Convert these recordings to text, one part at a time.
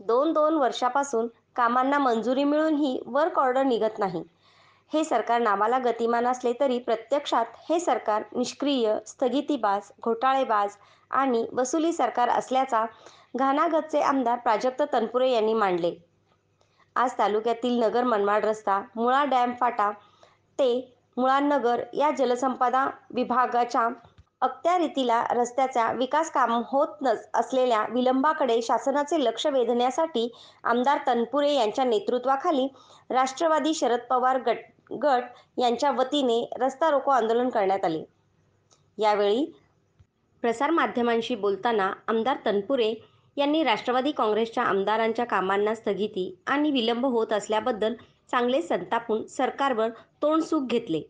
2-2 वर्षापासून कामांना मंजुरी मिळूनही वर्क ऑर्डर निघत नाही. हे सरकार नावाला गतिमान असले तरी प्रत्यक्षात हे सरकार निष्क्रिय, स्थगितीबाज, घोटाळेबाज आणि वसुली सरकार असल्याचा घानाघतचे आमदार प्राजक्त तनपुरे यांनी मांडले. आज तालुक्यातील नगर मनमाड रस्ता, मुळा डॅम फाटा ते मुळा नगर या जलसंपदा विभागाच्या अखत्यारीतील रस्त्याच्या विकास काम होत असलेल्या विलंबाकडे शासनाचे लक्ष वेधण्यासाठी आमदार तनपुरे यांच्या नेतृत्वाखाली राष्ट्रवादी शरद पवार गट यांच्या वतीने रस्ता रोको आंदोलन करण्यात आले. यावेळी प्रसारमाध्यमांशी बोलताना आमदार तनपुरे यांनी राष्ट्रवादी काँग्रेसच्या आमदारांच्या कामांना स्थगिती आणि विलंब होत असल्याबद्दल चांगले संतापून सरकारवर तोंडसुख घेतले.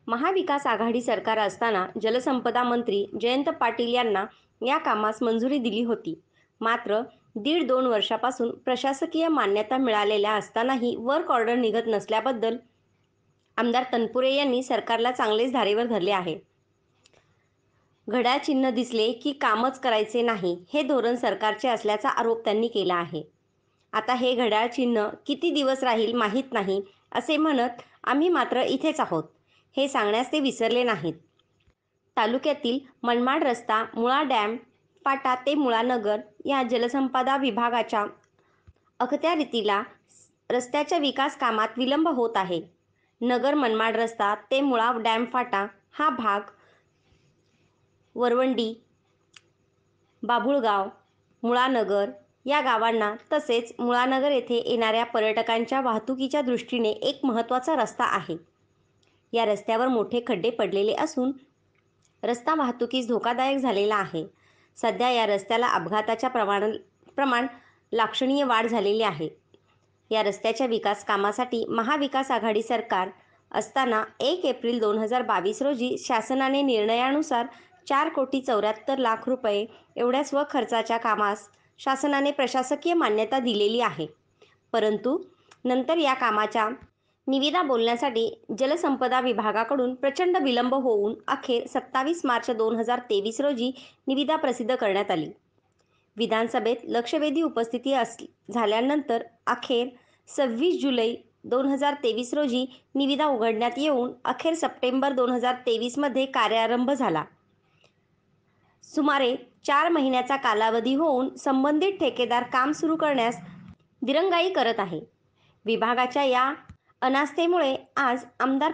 महाविकास आघाडी सरकार असताना जलसंपदा मंत्री जयंत पाटील यांना या कामास मंजुरी दिली होती. मात्र 1.5-2 वर्षापासून प्रशासकीय मान्यता मिळालेल्या असतानाही वर्क ऑर्डर निघत नसल्याबद्दल आमदार तनपुरे यांनी सरकारला चांगलेच धारेवर धरले आहे. घड्याळ चिन्ह दिसले की कामच करायचे नाही हे धोरण सरकारचे असल्याचा आरोप त्यांनी केला आहे. आता हे घड्याळ चिन्ह किती दिवस राहील माहीत नाही असे म्हणत आम्ही मात्र इथेच आहोत हे सांगण्यास ते विसरले नाहीत. तालुक्यातील मनमाड रस्ता, मुळा डॅम फाटा ते मुळा नगर या जलसंपदा विभागाच्या अखत्यारीतील रस्त्याच्या विकास कामात विलंब होत आहे. नगर मनमाड रस्ता ते मुळा डॅम फाटा हा भाग वरवंडी, बाभुळगाव, मुळानगर या गावांना तसेच मुळानगर येथे येणाऱ्या पर्यटकांच्या वाहतुकीच्या दृष्टीने एक महत्त्वाचा रस्ता आहे. या रस्त्यावर मोठे खड्डे पडलेले असून रस्ता वाहतुकीस धोकादायक झालेला आहे. सध्या या रस्त्याला अपघाताच्या प्रमाण लक्षणीय वाढ झालेली आहे. या रस्त्याच्या विकास कामासाठी महाविकास आघाडी सरकार असताना 1 एप्रिल 2022 रोजी शासनाने निर्णयानुसार 4,74,00,000 रुपये एवढ्या स्वखर्चाच्या कामास शासनाने प्रशासकीय मान्यता दिलेली आहे. परंतु नंतर या कामाच्या निविदा बोलण्यासाठी जलसंपदा विभागाकडून प्रचंड विलंब होऊन अखेर 27 मार्च 2023 रोजी निविदा प्रसिद्ध करण्यात आली. विधानसभेत लक्षवेधी उपस्थिती झाल्यानंतर अखेर 26 जुलै 2023 रोजी निविदा उघडण्यात येऊन अखेर सप्टेंबर 2023 मध्ये कार्यारंभ झाला. सुमारे 4 महिन्याचा कालावधी होऊन संबंधित ठेकेदार काम सुरू करण्यास दिरंगाई करत आहे. विभागाच्या या अनास्थेमुळे आज आमदार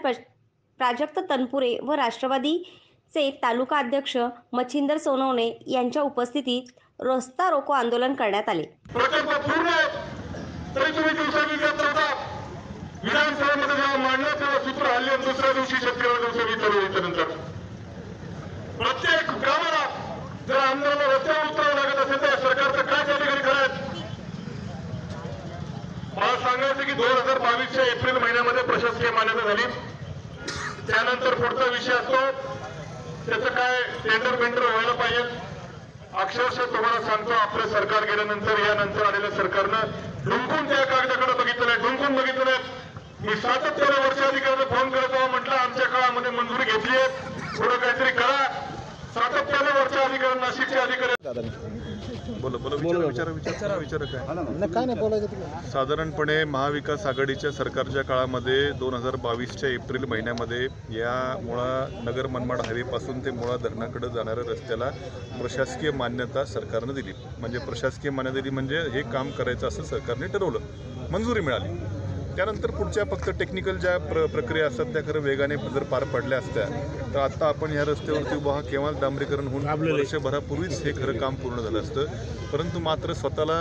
प्राजक्त तनपुरे व राष्ट्रवादीचे तालुका अध्यक्ष मच्छिंदर सोनवणे यांच्या उपस्थितीत रस्ता रोको आंदोलन करण्यात आले. विधानसभेमध्ये जेव्हा मांडलं तेव्हा सूत्र हल्ले दुसऱ्या दिवशी शेतकऱ्यानंतर प्रत्येक गावाला जर आमदाराला रस्त्यावर उतरावं लागत असेल तर सरकारचं काय अधिकारी करायचं. मला सांगायचं की 2022च्या एप्रिल महिन्यामध्ये प्रशासकीय मान्यता झाली. त्यानंतर पुढचा विषय असतो त्याचं काय टेंडर व्हायला पाहिजे. अक्षरशः तुम्हाला सांगतो आपलं सरकार गेल्यानंतर यानंतर आलेल्या सरकारनं ढुंकून त्या कागदाकडे बघितलं नाही, ढुंकून बघितलं नाही. मी सातत्याने वर्ष अधिकाऱ्याला फोन करत आहोत, म्हटलं आमच्या काळामध्ये मंजुरी घेतली आहे, थोडं काहीतरी करा. सातत्याने वर्ष अधिकारी नाशिकचे अधिकारी साधारणपणे महाविकास आघाडीच्या सरकारच्या काळामध्ये 2022च्या एप्रिल महिन्यामध्ये या मुळा नगर मनमाड हायवेपासून ते मुळा धरणाकडे जाणाऱ्या रस्त्याला प्रशासकीय मान्यता सरकारनं दिली. म्हणजे प्रशासकीय मान्यता दिली म्हणजे हे काम करायचं असं सरकारने ठरवलं, मंजुरी मिळाली. त्यानंतर पुढच्या फक्त टेक्निकल ज्या प्रक्रिया असतात त्या खरं वेगाने जर पार पडल्या असत्या तर आता आपण ह्या रस्त्यावरती उभा केव्हा डांबरीकरण होऊन वर्षभरापूर्वीच हे खरं काम पूर्ण झालं असतं. परंतु मात्र स्वतःला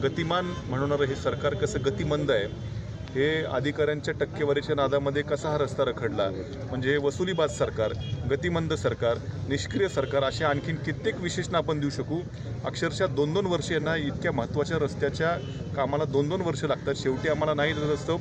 गतिमान म्हणणारं हे सरकार कसं गतिमंद आहे हे अधिकाऱ्यांच्या टक्केवारीच्या नादामध्ये कसा हा रस्ता रखडला. म्हणजे हे वसुलीबाज सरकार, गतिमंद सरकार, निष्क्रिय सरकार असे आणखीन कित्येक विशेषणं आपण देऊ शकू. अक्षरशः 2-2 वर्षे यांना इतक्या महत्त्वाच्या रस्त्याच्या कामाला 2-2 वर्ष लागतात. शेवटी आम्हाला नाही असतं